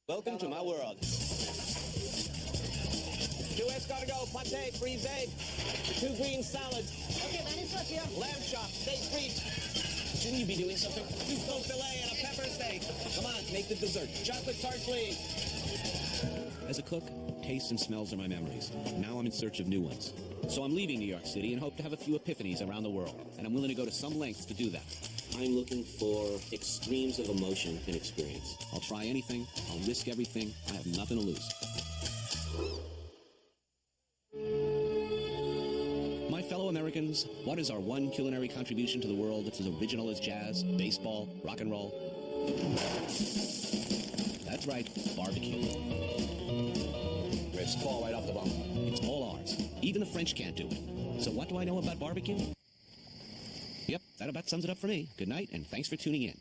Welcome to my world. 2 escargot, pate, frise, 2 green salads. Okay, man, it's here. Lamb chop, steak frites. Shouldn't you be doing something? 2 smoked filet and a pepper steak. Come on, make the dessert. Chocolate tart, please. As a cook, tastes and smells are my memories. Now I'm in search of new ones. So I'm leaving New York City and hope to have a few epiphanies around the world. And I'm willing to go to some lengths to do that. I'm looking for extremes of emotion and experience. I'll try anything. I'll risk everything. I have nothing to lose. My fellow Americans, what is our one culinary contribution to the world that's as original as jazz, baseball, rock and roll? That's right, barbecue. Wrist fall right off the bone. It's all ours. Even the French can't do it. So what do I know about barbecue? Yep, that about sums it up for me. Good night, and thanks for tuning in.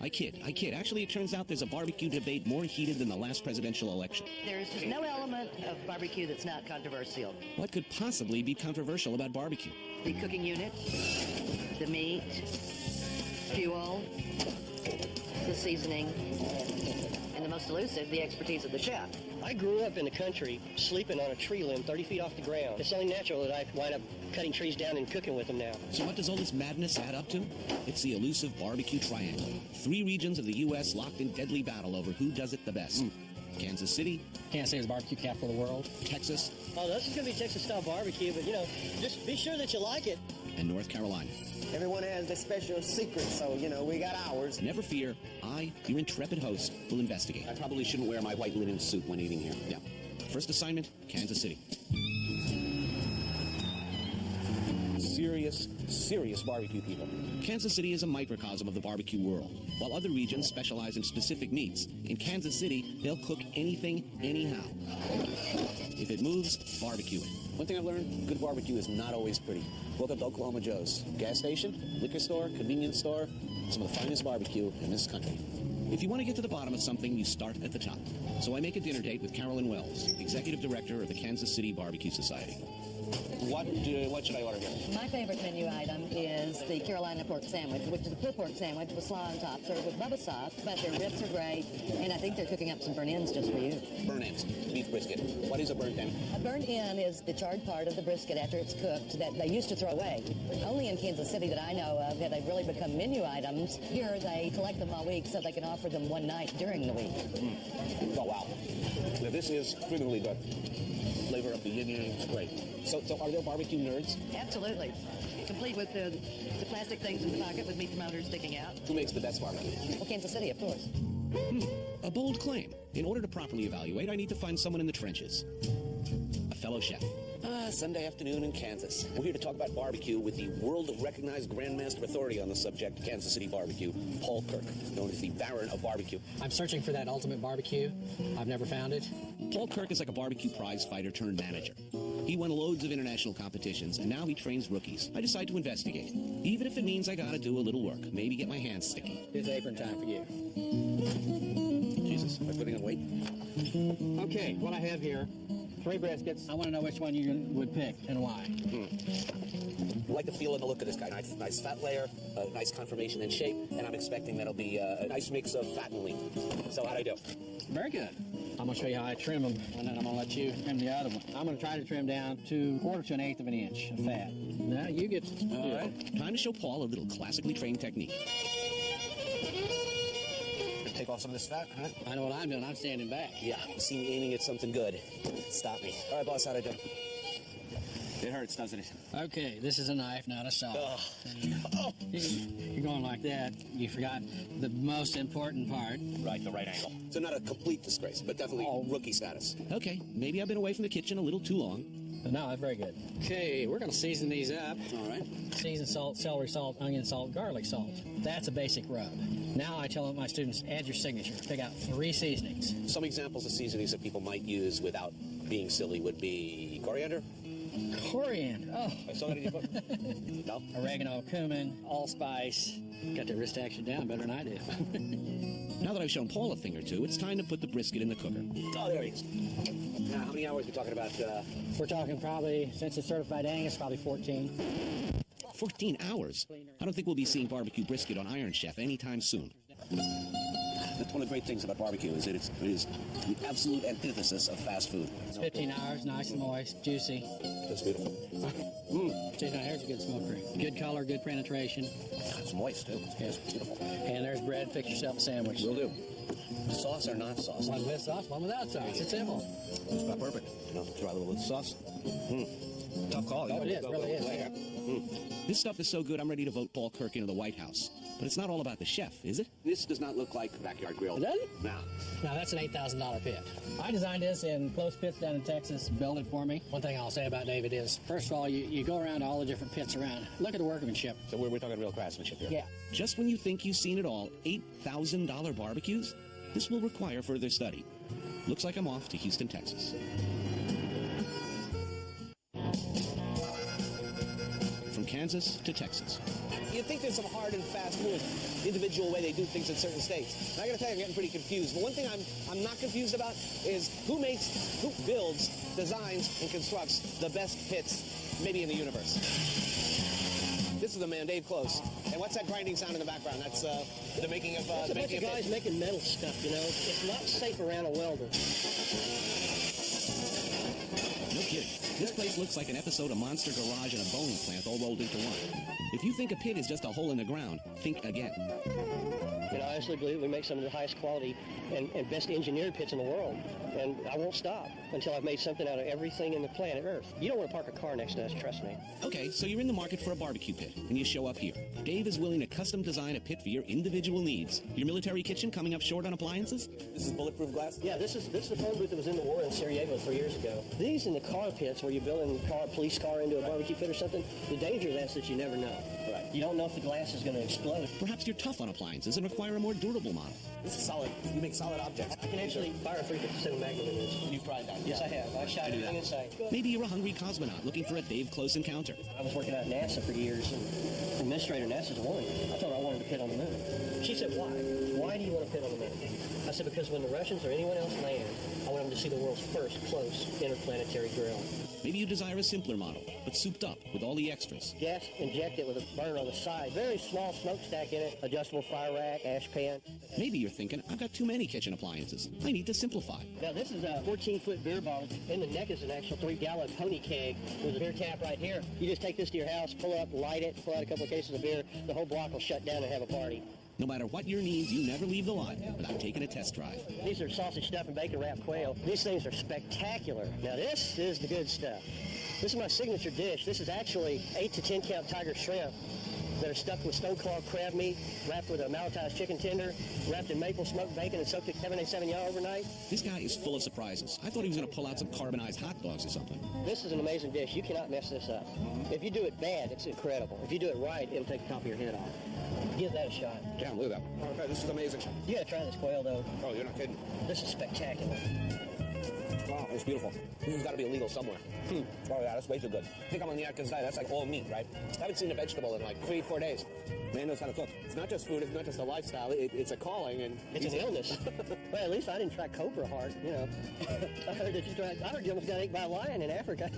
I kid. Actually, it turns out there's a barbecue debate more heated than the last presidential election. There's no element of barbecue that's not controversial. What could possibly be controversial about barbecue? The cooking unit, the meat, fuel, the seasoning, and the most elusive, the expertise of the chef. I grew up in the country, sleeping on a tree limb 30 feet off the ground. It's only natural that I wind up cutting trees down and cooking with them now. So what does all this madness add up to? It's the elusive barbecue triangle. 3 regions of the U.S. locked in deadly battle over who does it the best. Kansas City. Can't say it's barbecue capital of the world. Texas. Oh, this is going to be Texas-style barbecue, but, just be sure that you like it. And North Carolina. Everyone has their special secret, so, we got ours. Never fear. I, your intrepid host, will investigate. I probably shouldn't wear my white linen suit when eating here. Yeah. First assignment, Kansas City. Serious barbecue people. Kansas City is a microcosm of the barbecue world. While other regions specialize in specific meats, in Kansas City, they'll cook anything, anyhow. If it moves, barbecue it. One thing I've learned, good barbecue is not always pretty. Woke up to Oklahoma Joe's. Gas station, liquor store, convenience store, some of the finest barbecue in this country. If you want to get to the bottom of something, you start at the top. So I make a dinner date with Carolyn Wells, Executive Director of the Kansas City Barbecue Society. What should I order here? My favorite menu item is the Carolina pork sandwich, which is a pulled pork sandwich with slaw on top, served with Bubba sauce, but their ribs are great, and I think they're cooking up some burnt ends just for you. Burnt ends, beef brisket. What is a burnt end? A burnt end is the charred part of the brisket after it's cooked that they used to throw away. Only in Kansas City that I know of have they really become menu items. Here they collect them all week so they can offer them one night during the week. Oh, wow. Now, this is criminally good. Flavor of the yin-yang is great. So are there barbecue nerds? Absolutely. Complete with the plastic things in the pocket with meat promoters sticking out. Who makes the best barbecue? Well, Kansas City, of course. A bold claim. In order to properly evaluate, I need to find someone in the trenches. A fellow chef. Sunday afternoon in Kansas. We're here to talk about barbecue with the world-recognized Grandmaster Authority on the subject, Kansas City barbecue, Paul Kirk, known as the Baron of Barbecue. I'm searching for that ultimate barbecue. I've never found it. Paul Kirk is like a barbecue prize fighter turned manager. He won loads of international competitions, and now he trains rookies. I decide to investigate, even if it means I gotta do a little work, maybe get my hands sticky. Here's apron time for you. Jesus, am I putting on weight? Okay, what I have here, 3 briskets. I want to know which one you would pick and why. I like the feel and the look of this guy. Nice fat layer, nice conformation and shape, and I'm expecting that'll be a nice mix of fat and lean. So how'd I do? Very good. I'm going to show you how I trim them, and then I'm going to let you trim the other one. I'm going to try to trim down to 1/4 to 1/8 of an inch of fat. Now you get to do it. Time to show Paul a little classically trained technique. Take off some of this fat, huh? I know what I'm doing. I'm standing back. Yeah, you see me aiming at something good. Stop me. All right, boss, how'd I do? It hurts, doesn't it? Okay, this is a knife, not a saw. Oh. You're going like that. You forgot the most important part. Right, the right angle. So not a complete disgrace, but definitely rookie status. Okay, maybe I've been away from the kitchen a little too long. No, that's very good. Okay, we're going to season these up. All right. Season salt, celery salt, onion salt, garlic salt. That's a basic rub. Now I tell my students, add your signature. Pick out 3 seasonings. Some examples of seasonings that people might use without being silly would be coriander. Coriander. Oh. I saw that in your book. No? Oregano, cumin, allspice. Got the wrist action down better than I did. Now that I've shown Paul a thing or two, it's time to put the brisket in the cooker. Oh, there he is. Now, how many hours are we talking about? We're talking probably, since it's certified Angus, probably 14. 14 hours? I don't think we'll be seeing barbecue brisket on Iron Chef anytime soon. That's one of the great things about barbecue is that it is the absolute antithesis of fast food. It's 15 hours, nice and moist, juicy. That's beautiful. See, now here's a good smoke ring. Good color, good penetration. It's moist, too. Yes. Beautiful. And there's bread. Fix yourself a sandwich. Will do. Sauce or not sauce? One with sauce, one without sauce. It's simple. It's about perfect. You know, try a little with sauce. Tough call. Oh, it is. Really is. This stuff is so good, I'm ready to vote Paul Kirk into the White House. But it's not all about the chef, is it? This does not look like a backyard grill. Does it? No. Now, that's an $8,000 pit. I designed this in close pits down in Texas, built it for me. One thing I'll say about David is, first of all, you go around to all the different pits around. Look at the workmanship. So we're talking real craftsmanship here. Yeah. Just when you think you've seen it all, $8,000 barbecues? This will require further study. Looks like I'm off to Houston, Texas. From Kansas to Texas. You think there's some hard and fast rules, individual way they do things in certain states. And I gotta tell you, I'm getting pretty confused. But one thing I'm not confused about is who builds, designs, and constructs the best pits, maybe in the universe. This is the man, Dave Close. And what's that grinding sound in the background? That's the making of It's a bunch of guys making metal stuff, you know. It's not safe around a welder. No kidding. This place looks like an episode of Monster Garage and a Boeing plant all rolled into one. If you think a pit is just a hole in the ground, think again. And I honestly believe we make some of the highest quality and best engineered pits in the world. And I won't stop until I've made something out of everything in the planet Earth. You don't want to park a car next to us, trust me. Okay, so you're in the market for a barbecue pit, and you show up here. Dave is willing to custom design a pit for your individual needs. Your military kitchen coming up short on appliances? This is bulletproof glass? Yeah, this is the phone booth that was in the war in Sarajevo 3 years ago. These in the car pits where you're building a police car into a barbecue pit or something, the danger of that is that you never know. Right. You don't know if the glass is going to explode. Perhaps you're tough on appliances and require a more durable model. This is solid. You make solid objects. I can actually fire a 357 Magnum in this. You've tried that? Yes, I have. I shot everything inside. Maybe you're a hungry cosmonaut looking for a Dave Close encounter. I was working at NASA for years, and the administrator of NASA's a woman. I told her I wanted to pit on the moon. She said, why? Why do you want to pit on the moon? I said, because when the Russians or anyone else land, I want them to see the world's first close interplanetary grill. Maybe you desire a simpler model, but souped up with all the extras. Gas injected with a burner on the side. Very small smokestack in it. Adjustable fire rack, ash pan. Maybe you're thinking, I've got too many kitchen appliances. I need to simplify. Now, this is a 14-foot beer bottle. In the neck is an actual 3-gallon pony keg with a beer tap right here. You just take this to your house, pull it up, light it, pull out a couple of cases of beer. The whole block will shut down and have a party. No matter what your needs, you never leave the lot without taking a test drive. These are sausage stuffed and bacon wrapped quail. These things are spectacular. Now, this is the good stuff. This is my signature dish. This is actually 8 to 10 count tiger shrimp that are stuffed with stone-claw crab meat, wrapped with a maltized chicken tender, wrapped in maple smoked bacon and soaked in Cabernet Sauvignon overnight. This guy is full of surprises. I thought he was going to pull out some carbonized hot dogs or something. This is an amazing dish. You cannot mess this up. If you do it bad, it's incredible. If you do it right, it'll take the top of your head off. Give that a shot. Yeah, look at that. Okay, this is amazing. You gotta try this quail, though. Oh, you're not kidding. This is spectacular. Wow, it's beautiful. This has got to be illegal somewhere. Oh, yeah, that's way too good. I think I'm on the Atkins diet. That's like all meat, right? I haven't seen a vegetable in like 3-4 days. Man knows how to cook. It's not just food. It's not just a lifestyle. It's a calling. And It's an illness. Well, at least I didn't try cobra heart, you know. I heard you almost got ate by a lion in Africa.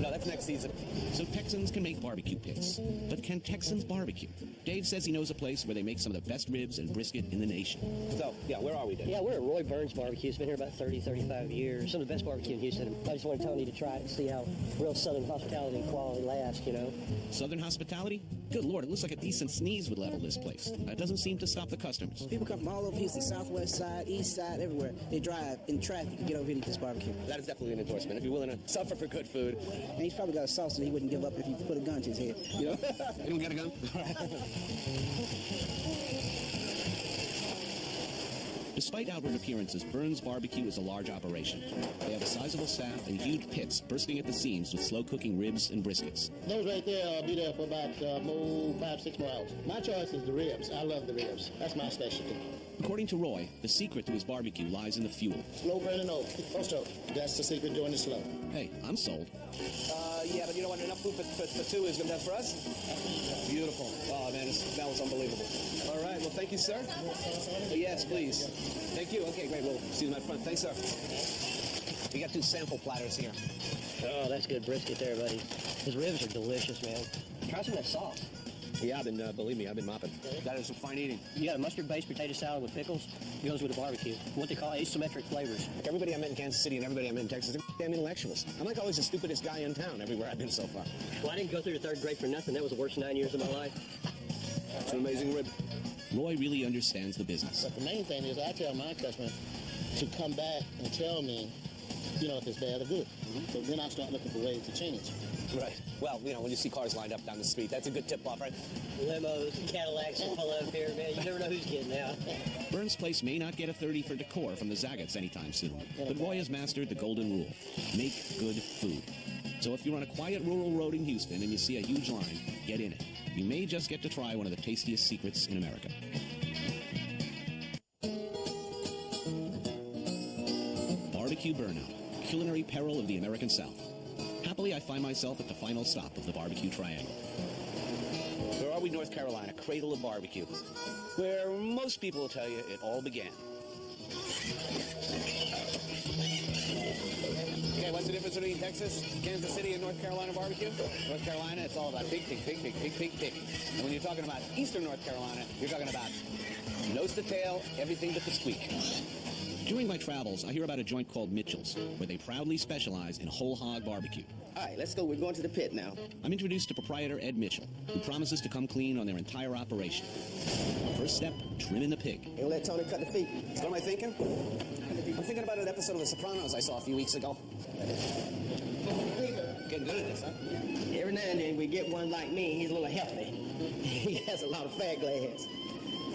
No, that's next season. So Texans can make barbecue pits. But can Texans barbecue? Dave says he knows a place where they make some of the best ribs and brisket in the nation. So, yeah, where are we, Dave? Yeah, we're at Roy Burns Barbecue. It's been here about 30, 35 years. Some of the best barbecue in Houston. I just wanted Tony to try it and see how real Southern hospitality and quality last, you know. Southern hospitality? Good Lord, it looks like a decent sneeze would level this place. That doesn't seem to stop the customers. People come from all over Houston, southwest side, east side, everywhere. They drive in traffic to get over here to eat this barbecue. That is definitely an endorsement. If you're willing to suffer for good food. And he's probably got a sauce that he wouldn't give up if you put a gun to his head. You know? You don't got a gun? Despite outward appearances, Burns Barbecue is a large operation. They have a sizable staff and huge pits bursting at the seams with slow-cooking ribs and briskets. Those right there, I'll be there for about 5-6 more hours. My choice is the ribs. I love the ribs. That's my specialty. According to Roy, the secret to his barbecue lies in the fuel. Slow burning over. No stroke. That's the secret, doing it slow. Hey, I'm sold. Yeah, but you know what? Enough food for two is going to have for us? Beautiful. Oh, man, that was unbelievable. All right. Well, thank you, sir. Yes, please. Thank you. Okay, great. We'll see you in my front. Thanks, sir. We got 2 sample platters here. Oh, that's good brisket there, buddy. His ribs are delicious, man. Try some of that sauce. Yeah, believe me, I've been mopping. That is some fine eating. You got a mustard-based potato salad with pickles. Goes with the barbecue. What they call asymmetric flavors. Everybody I met in Kansas City and everybody I met in Texas, they're damn intellectuals. I'm like always the stupidest guy in town everywhere I've been so far. Well, I didn't go through the third grade for nothing. That was the worst 9 years of my life. It's an amazing rib. Roy really understands the business. But the main thing is I tell my customers to come back and tell me, if it's bad or good. So then I start looking for ways to change. Right. Well, when you see cars lined up down the street, that's a good tip-off, right? Limos, Cadillacs that pull up here, man. You never know who's getting out. Burns' place may not get a 30 for decor from the Zagat's anytime soon, but Roy has mastered the golden rule: make good food. So if you're on a quiet rural road in Houston and you see a huge line, get in it. You may just get to try one of the tastiest secrets in America. Barbecue burnout, culinary peril of the American South. Happily, I find myself at the final stop of the barbecue triangle. Where are we, North Carolina, cradle of barbecue, where most people will tell you it all began. Okay, what's the difference between Texas, Kansas City, and North Carolina barbecue? North Carolina, it's all about pig. And when you're talking about eastern North Carolina, you're talking about nose to tail, everything but the squeak. During my travels, I hear about a joint called Mitchell's, where they proudly specialize in whole hog barbecue. All right, let's go. We're going to the pit now. I'm introduced to proprietor Ed Mitchell, who promises to come clean on their entire operation. First step, trimming the pig. And let Tony cut the feet. What am I thinking? I'm thinking about an episode of The Sopranos I saw a few weeks ago. Getting good at this, huh? Every now and then we get one like me. He's a little healthy. He has a lot of fat glass.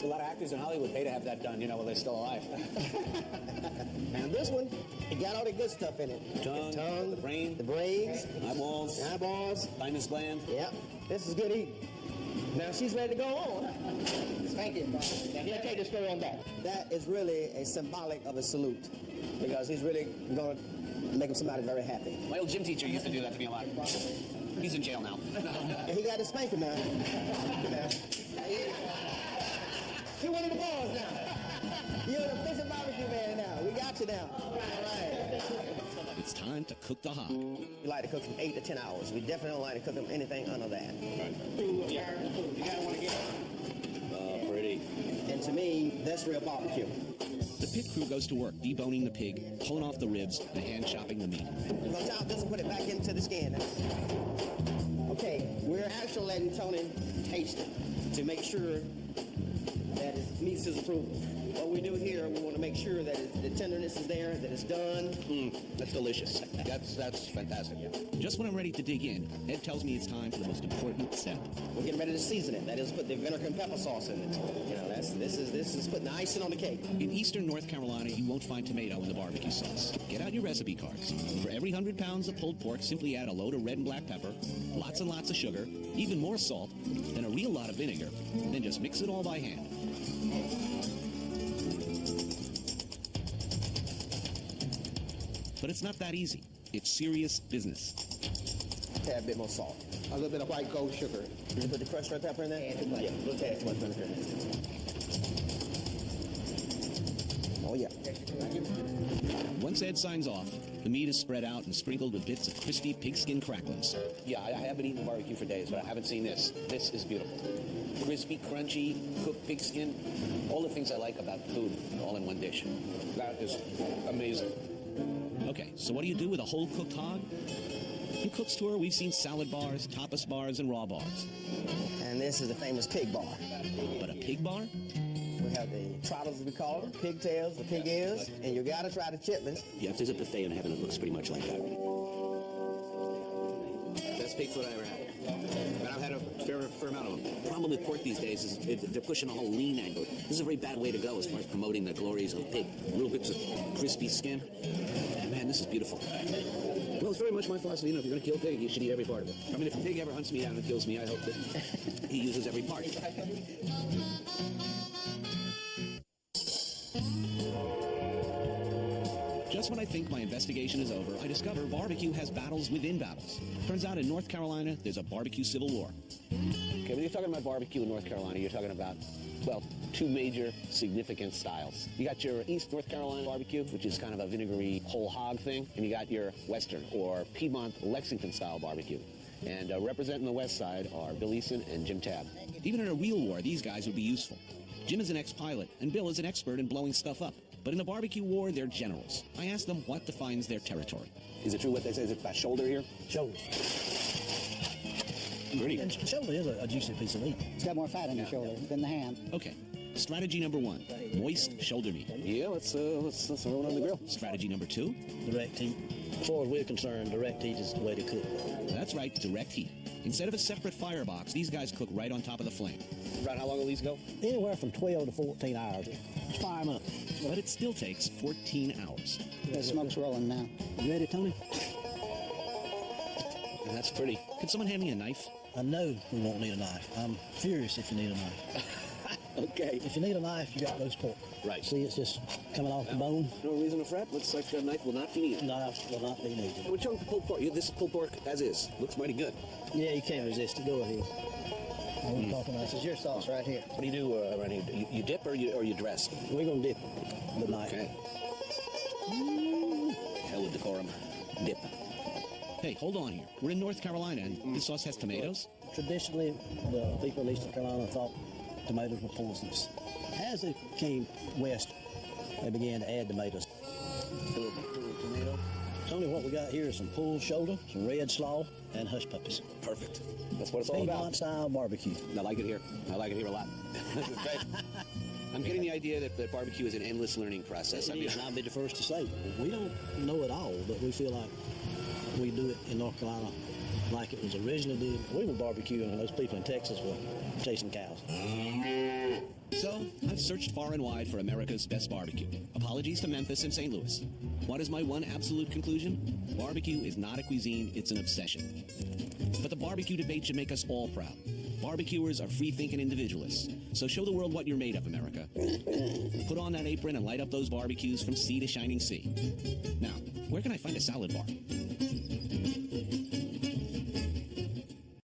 A lot of actors in Hollywood pay to have that done, while they're still alive. And this one, it got all the good stuff in it. Tongue, the brain, the brains, eyeballs, thymus gland. Yep, this is good eating. Now she's ready to go on. Thank you. Now he'll take the story on back. That is really a symbolic of a salute, because he's really going to make somebody very happy. My old gym teacher used to do that to me a lot. He's in jail now. And he got to spank him now. You're one of the boys now. You're the official barbecue man now. We got you now. All right. It's time to cook the hog. We like to cook from 8 to 10 hours. We definitely don't like to cook them anything under that. You gotta want to get it. Pretty. And to me, that's real barbecue. The pit crew goes to work deboning the pig, pulling off the ribs, and hand chopping the meat. We're going to chop this and put it back into the skin. Okay, we're actually letting Tony taste it to make sure that it meets his approval. What we do here, we want to make sure that the tenderness is there, that it's done. That's delicious. That's fantastic. Just when I'm ready to dig in, Ed tells me it's time for the most important step. We're getting ready to season it. That is, put the vinegar and pepper sauce in it. This is putting the icing on the cake. In eastern North Carolina, you won't find tomato in the barbecue sauce. Get out your recipe cards. For every 100 pounds of pulled pork, simply add a load of red and black pepper, lots and lots of sugar, even more salt, then a real lot of vinegar, then just mix it all by hand. But it's not that easy. It's serious business. Add a bit more salt. A little bit of white gold sugar. Did you put the crushed red pepper in there? Yeah, a little tad too much vinegar. Oh, yeah. Once Ed signs off, the meat is spread out and sprinkled with bits of crispy pigskin cracklings. Yeah, I haven't eaten barbecue for days, but I haven't seen this. This is beautiful. Crispy, crunchy, cooked pigskin, all the things I like about food, all in one dish. That is amazing. Okay, so what do you do with a whole cooked hog? In Cook's Tour, we've seen salad bars, tapas bars, and raw bars. And this is a famous pig bar. But a pig bar? We have the trotters, as we call them, pigtails, the pig ears, and you gotta try the chitlins. Yeah, if there's a buffet in heaven, it looks pretty much like that. Best pig food I ever had. And I've had a fair amount of them. The problem with pork these days is they're pushing a whole lean angle. This is a very bad way to go as far as promoting the glories of pig. Little bits of crispy skin. Man, this is beautiful. Well, it's very much my philosophy. If you're going to kill a pig, you should eat every part of it. I mean, if a pig ever hunts me down and kills me, I hope that he uses every part. Just when I think my investigation is over, I discover barbecue has battles within battles. Turns out in North Carolina, there's a barbecue civil war. Okay, when you're talking about barbecue in North Carolina, you're talking about, well, two major significant styles. You got your East North Carolina barbecue, which is kind of a vinegary whole hog thing, and you got your Western or Piedmont Lexington style barbecue. And representing the West Side are Bill Eason and Jim Tabb. Even in a real war, these guys would be useful. Jim is an ex-pilot, and Bill is an expert in blowing stuff up. But in the barbecue war, they're generals. I asked them what defines their territory. Is it true what they say? Is it about shoulder here? Shoulder. Pretty. And shoulder is a juicy piece of meat. It's got more fat in the shoulder than the ham. Okay. Strategy number 1, moist shoulder meat. Yeah, let's throw it on the grill. Strategy numar 2. Direct heat. As far as we're concerned, direct heat is the way to cook. That's right, direct heat. Instead of a separate firebox, these guys cook right on top of the flame. About how long will these go? Anywhere from 12 to 14 hours. Just fire them up. But it still takes 14 hours. The smoke's rolling now. You ready, Tony? That's pretty. Could someone hand me a knife? I know we won't need a knife. I'm furious if you need a knife. Okay. If you need a knife, you got roast pork. Right. See, it's just coming off the bone. No reason to fret. Looks like the knife will not be needed. Knife will not be needed. We're talking pulled pork. This is pulled pork as is. Looks mighty good. Yeah, you can't resist it. Go ahead. What are we talking about? This is your sauce right here. What do you do around here? You dip or you dress? We're going to dip it the knife. Okay. Hell with decorum. Dip. Hey, hold on here. We're in North Carolina, and this sauce has tomatoes? Traditionally, the people in Eastern Carolina thought tomatoes were poisonous. As they came west, they began to add tomatoes. Tomato. Tony, what we got here is some pulled shoulder, some red slaw, and hush puppies. Perfect. That's what it's all about. Piedmont style barbecue. I like it here. I like it here a lot. This is great. I'm getting the idea that barbecue is an endless learning process. And I'll be the first to say, we don't know it all, but we feel like we do it in North Carolina like it was originally did. We were barbecuing, and those people in Texas were chasing cows. So, I've searched far and wide for America's best barbecue. Apologies to Memphis and St. Louis. What is my one absolute conclusion? Barbecue is not a cuisine, it's an obsession. But the barbecue debate should make us all proud. Barbecuers are free-thinking individualists. So show the world what you're made of, America. Put on that apron and light up those barbecues from sea to shining sea. Now, where can I find a salad bar?